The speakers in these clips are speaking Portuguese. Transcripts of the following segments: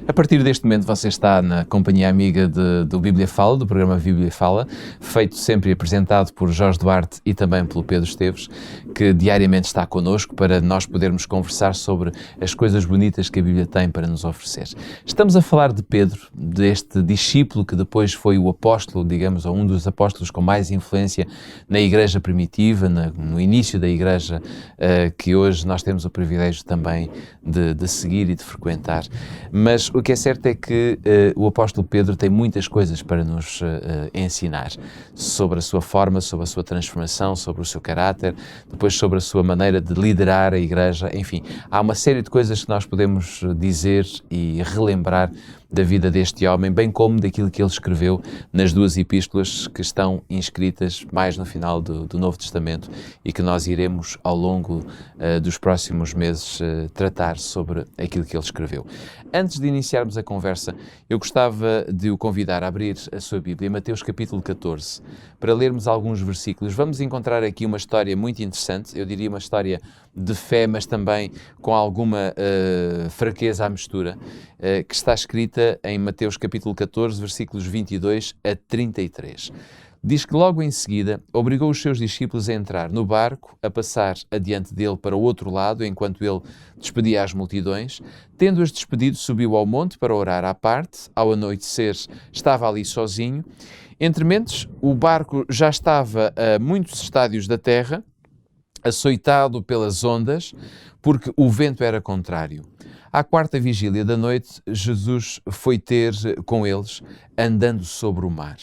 A partir deste momento você está na companhia amiga do Bíblia Fala, do programa Bíblia Fala, feito sempre e apresentado por Jorge Duarte e também pelo Pedro Esteves, que diariamente está connosco para nós podermos conversar sobre as coisas bonitas que a Bíblia tem para nos oferecer. Estamos a falar de Pedro, deste discípulo que depois foi o apóstolo, digamos, ou um dos apóstolos com mais influência na igreja primitiva, no início da igreja que hoje nós temos o privilégio também de seguir e de frequentar. Mas o que é certo é que o apóstolo Pedro tem muitas coisas para nos ensinar sobre a sua forma, sobre a sua transformação, sobre o seu caráter, depois sobre a sua maneira de liderar a igreja, enfim, há uma série de coisas que nós podemos dizer e relembrar da vida deste homem, bem como daquilo que ele escreveu nas duas epístolas que estão inscritas mais no final do Novo Testamento e que nós iremos ao longo dos próximos meses tratar sobre aquilo que ele escreveu. Antes de iniciarmos a conversa, eu gostava de o convidar a abrir a sua Bíblia, Mateus capítulo 14, para lermos alguns versículos. Vamos encontrar aqui uma história muito interessante, eu diria uma história de fé, mas também com alguma fraqueza à mistura, que está escrita em Mateus capítulo 14, versículos 22 a 33. Diz que logo em seguida obrigou os seus discípulos a entrar no barco, a passar adiante dele para o outro lado, enquanto ele despedia as multidões. Tendo-as despedido, subiu ao monte para orar à parte. Ao anoitecer, estava ali sozinho. Entrementes, o barco já estava a muitos estádios da terra, açoitado pelas ondas, porque o vento era contrário. À quarta vigília da noite, Jesus foi ter com eles, andando sobre o mar.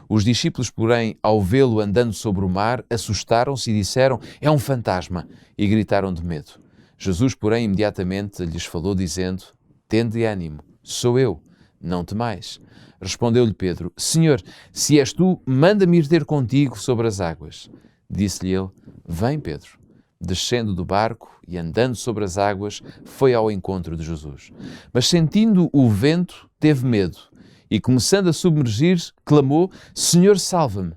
Os discípulos, porém, ao vê-lo andando sobre o mar, assustaram-se e disseram: "É um fantasma!" e gritaram de medo. Jesus, porém, imediatamente lhes falou, dizendo: "Tende ânimo, sou eu, não temais." Respondeu-lhe Pedro: "Senhor, se és tu, manda-me ir ter contigo sobre as águas." Disse-lhe ele: "Vem, Pedro." Descendo do barco e andando sobre as águas, foi ao encontro de Jesus. Mas sentindo o vento, teve medo e, começando a submergir, clamou: "Senhor, salva-me!"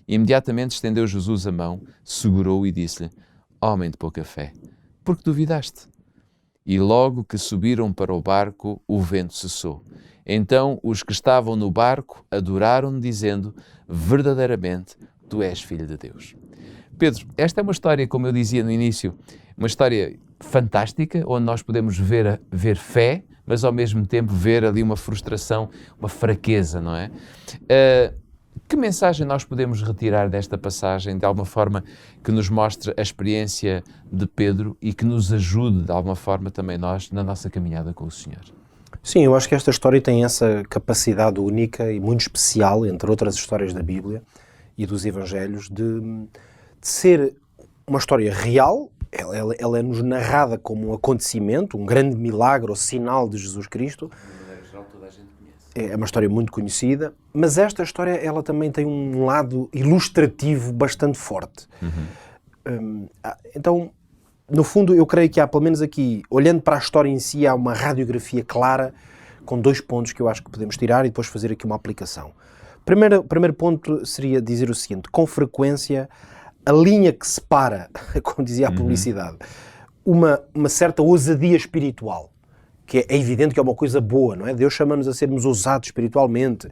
Imediatamente estendeu Jesus a mão, segurou-o e disse-lhe: "Homem de pouca fé, por que duvidaste?" E logo que subiram para o barco, o vento cessou. Então os que estavam no barco adoraram-no, dizendo: "Verdadeiramente, tu és Filho de Deus." Pedro, esta é uma história, como eu dizia no início, uma história fantástica, onde nós podemos ver fé, mas ao mesmo tempo ver ali uma frustração, uma fraqueza, não é? Que mensagem nós podemos retirar desta passagem, de alguma forma, que nos mostre a experiência de Pedro e que nos ajude, de alguma forma, também nós, na nossa caminhada com o Senhor? Sim, eu acho que esta história tem essa capacidade única e muito especial, entre outras histórias da Bíblia e dos Evangelhos, de ser uma história real. Ela é-nos narrada como um acontecimento, um grande milagre ou sinal de Jesus Cristo. É uma história muito conhecida, mas esta história ela também tem um lado ilustrativo bastante forte. Então, no fundo, eu creio que há, pelo menos aqui, olhando para a história em si, há uma radiografia clara com dois pontos que eu acho que podemos tirar e depois fazer aqui uma aplicação. O primeiro ponto seria dizer o seguinte: com frequência, a linha que separa, como dizia a publicidade, uma certa ousadia espiritual, que é evidente que é uma coisa boa, não é? Deus chama-nos a sermos ousados espiritualmente.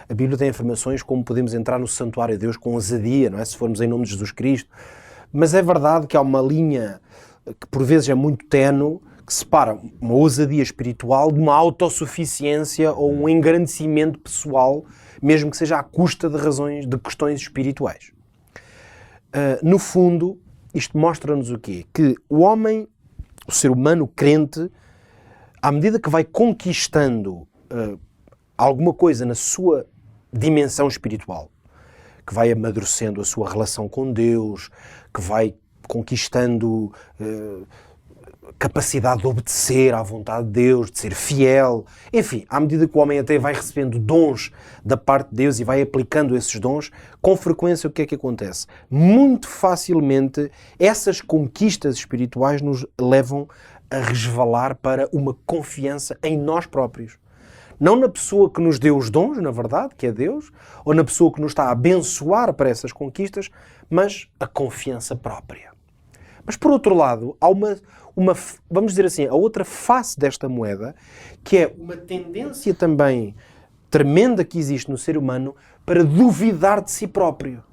A Bíblia tem afirmações como podemos entrar no santuário de Deus com ousadia, não é? Se formos em nome de Jesus Cristo. Mas é verdade que há uma linha que por vezes é muito ténue, que separa uma ousadia espiritual de uma autossuficiência ou um engrandecimento pessoal, mesmo que seja à custa de questões espirituais. No fundo, isto mostra-nos o quê? Que o homem, o ser humano crente, à medida que vai conquistando alguma coisa na sua dimensão espiritual, que vai amadurecendo a sua relação com Deus, que vai conquistando capacidade de obedecer à vontade de Deus, de ser fiel, enfim, à medida que o homem até vai recebendo dons da parte de Deus e vai aplicando esses dons, com frequência o que é que acontece? Muito facilmente essas conquistas espirituais nos levam a resvalar para uma confiança em nós próprios. Não na pessoa que nos deu os dons, na verdade, que é Deus, ou na pessoa que nos está a abençoar para essas conquistas, mas a confiança própria. Mas, por outro lado, há vamos dizer assim, a outra face desta moeda, que é uma tendência também tremenda que existe no ser humano para duvidar de si próprio.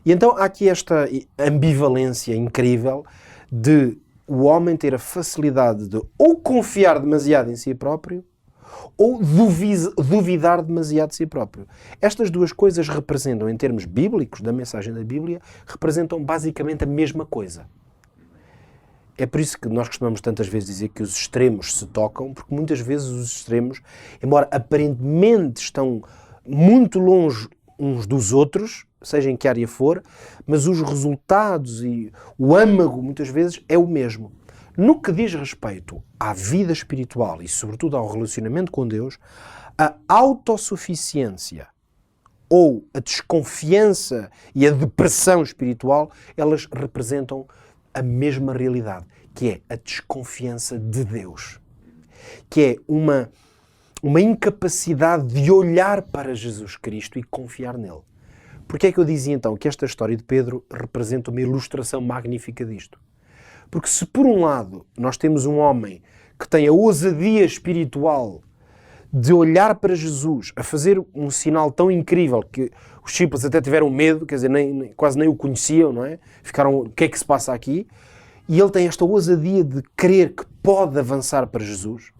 E então há aqui esta ambivalência incrível de o homem ter a facilidade de ou confiar demasiado em si próprio ou duvidar demasiado de si próprio. Estas duas coisas representam, em termos bíblicos, da mensagem da Bíblia, representam basicamente a mesma coisa. É por isso que nós costumamos tantas vezes dizer que os extremos se tocam, porque muitas vezes os extremos, embora aparentemente estão muito longe uns dos outros, seja em que área for, mas os resultados e o âmago, muitas vezes, é o mesmo. No que diz respeito à vida espiritual e, sobretudo, ao relacionamento com Deus, a autossuficiência ou a desconfiança e a depressão espiritual, elas representam a mesma realidade, que é a desconfiança de Deus, que é uma incapacidade de olhar para Jesus Cristo e confiar nele. Porquê é que eu dizia então que esta história de Pedro representa uma ilustração magnífica disto? Porque se por um lado nós temos um homem que tem a ousadia espiritual de olhar para Jesus, a fazer um sinal tão incrível que os discípulos até tiveram medo, quer dizer, quase nem o conheciam, não é? Ficaram, o que é que se passa aqui? E ele tem esta ousadia de crer que pode avançar para Jesus.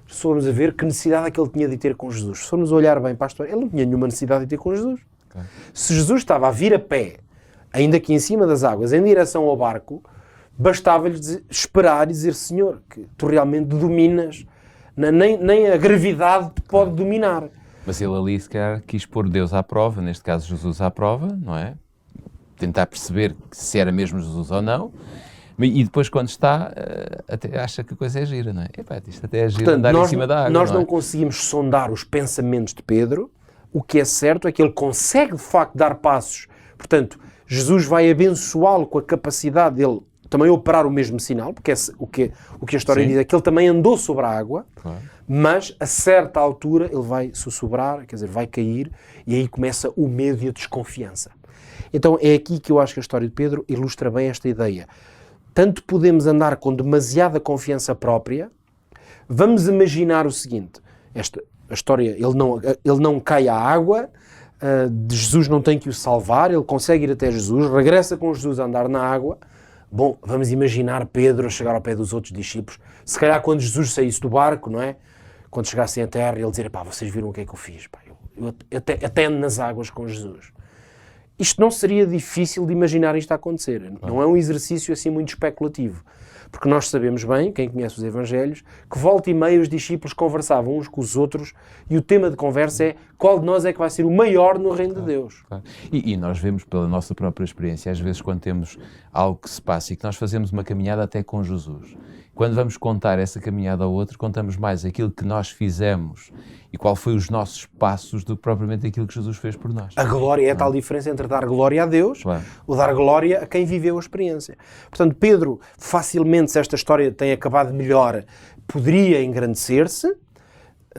Se formos a ver, que necessidade é que ele tinha de ter com Jesus? Se formos a olhar bem para a história, ele não tinha nenhuma necessidade de ter com Jesus. Okay. Se Jesus estava a vir a pé, ainda que em cima das águas, em direção ao barco, bastava-lhe esperar e dizer: Senhor, que tu realmente dominas, nem a gravidade te pode dominar. Mas ele ali, se calhar, quis pôr Deus à prova, neste caso Jesus à prova, não é? Tentar perceber se era mesmo Jesus ou não. E depois, quando está, até acha que a coisa é gira, não é? Epá, isto até é gira. Portanto, andar em cima da água. Nós não conseguimos sondar os pensamentos de Pedro. O que é certo é que ele consegue, de facto, dar passos. Portanto, Jesus vai abençoá-lo com a capacidade dele também operar o mesmo sinal, porque o que a história diz é que ele também andou sobre a água, claro. Mas a certa altura ele vai sussurrar, quer dizer, vai cair, e aí começa o medo e a desconfiança. Então é aqui que eu acho que a história de Pedro ilustra bem esta ideia. Tanto podemos andar com demasiada confiança própria. Vamos imaginar o seguinte, a história, ele não cai à água, Jesus não tem que o salvar, ele consegue ir até Jesus, regressa com Jesus a andar na água. Bom, vamos imaginar Pedro a chegar ao pé dos outros discípulos, se calhar quando Jesus saísse do barco, não é? Quando chegassem à terra, ele dizer: pá, vocês viram o que é que eu fiz? Pá, eu até ando nas águas com Jesus. Isto não seria difícil de imaginar isto a acontecer. Não é um exercício assim muito especulativo. Porque nós sabemos bem, quem conhece os Evangelhos, que volta e meia os discípulos conversavam uns com os outros e o tema de conversa é: qual de nós é que vai ser o maior no reino de Deus? Claro. E nós vemos pela nossa própria experiência, às vezes quando temos algo que se passa e que nós fazemos uma caminhada até com Jesus, quando vamos contar essa caminhada ao outro, contamos mais aquilo que nós fizemos e qual foi os nossos passos do que propriamente aquilo que Jesus fez por nós. A glória é a tal diferença entre dar glória a Deus, claro, ou dar glória a quem viveu a experiência. Portanto, Pedro, facilmente, se esta história tem acabado melhor, poderia engrandecer-se.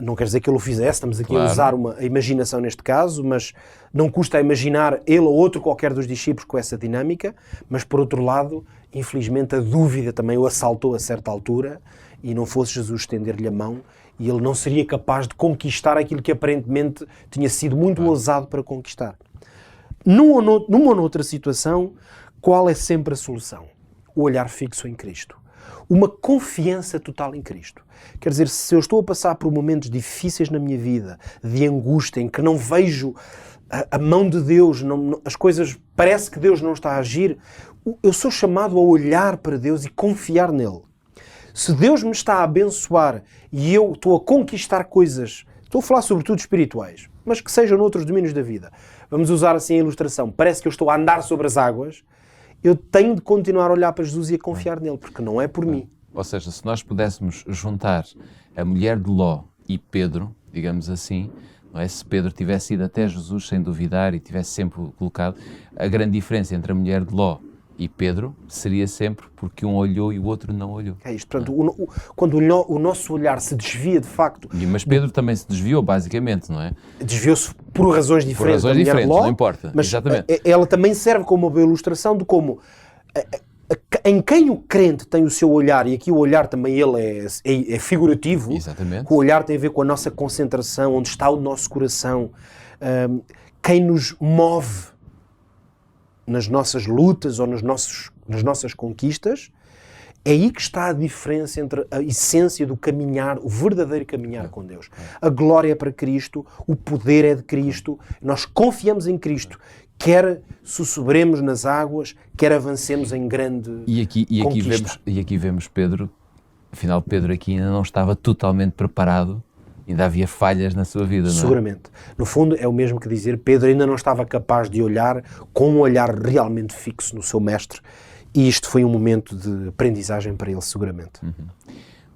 Não quer dizer que ele o fizesse, estamos aqui a usar a imaginação neste caso, mas não custa a imaginar ele ou outro qualquer dos discípulos com essa dinâmica, mas por outro lado, infelizmente a dúvida também o assaltou a certa altura e não fosse Jesus estender-lhe a mão e ele não seria capaz de conquistar aquilo que aparentemente tinha sido muito ousado para conquistar. Numa ou noutra situação, qual é sempre a solução? O olhar fixo em Cristo. Uma confiança total em Cristo. Quer dizer, se eu estou a passar por momentos difíceis na minha vida, de angústia, em que não vejo a mão de Deus, as coisas, parece que Deus não está a agir, eu sou chamado a olhar para Deus e confiar nele. Se Deus me está a abençoar e eu estou a conquistar coisas, estou a falar sobretudo espirituais, mas que sejam noutros domínios da vida, vamos usar assim a ilustração, parece que eu estou a andar sobre as águas, eu tenho de continuar a olhar para Jesus e a confiar nele, porque não é por mim. Ou seja, se nós pudéssemos juntar a mulher de Ló e Pedro, digamos assim, não é? Se Pedro tivesse ido até Jesus sem duvidar e tivesse sempre colocado, a grande diferença entre a mulher de Ló e Pedro seria sempre porque um olhou e o outro não olhou. É isto, portanto, quando o nosso olhar se desvia de facto... Mas Pedro também se desviou, basicamente, não é? Desviou-se por razões diferentes. Por razões diferentes, não importa. Mas exatamente. Ela também serve como uma boa ilustração de como em quem o crente tem o seu olhar, e aqui o olhar também ele é figurativo. Exatamente. O olhar tem a ver com a nossa concentração, onde está o nosso coração, quem nos move nas nossas lutas ou nas nossas conquistas. É aí que está a diferença entre a essência do caminhar, o verdadeiro caminhar com Deus. A glória é para Cristo, o poder é de Cristo, nós confiamos em Cristo, quer sussurremos nas águas, quer avancemos em grande conquista. E aqui vemos Pedro, afinal Pedro aqui ainda não estava totalmente preparado, ainda havia falhas na sua vida, não é? Seguramente. No fundo é o mesmo que dizer, Pedro ainda não estava capaz de olhar com um olhar realmente fixo no seu mestre. E isto foi um momento de aprendizagem para ele, seguramente.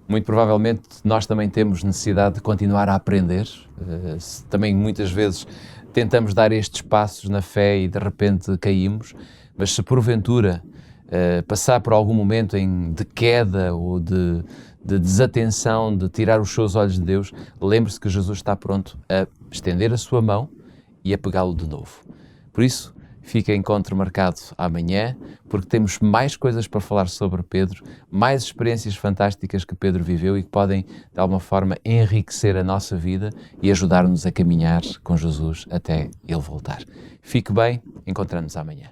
Muito provavelmente nós também temos necessidade de continuar a aprender. Também muitas vezes tentamos dar estes passos na fé e de repente caímos. Mas se porventura passar por algum momento de queda ou de desatenção, de tirar os seus olhos de Deus, lembre-se que Jesus está pronto a estender a sua mão e a pegá-lo de novo. Por isso, fica encontro marcado amanhã, porque temos mais coisas para falar sobre Pedro, mais experiências fantásticas que Pedro viveu e que podem, de alguma forma, enriquecer a nossa vida e ajudar-nos a caminhar com Jesus até Ele voltar. Fique bem, encontramos-nos amanhã.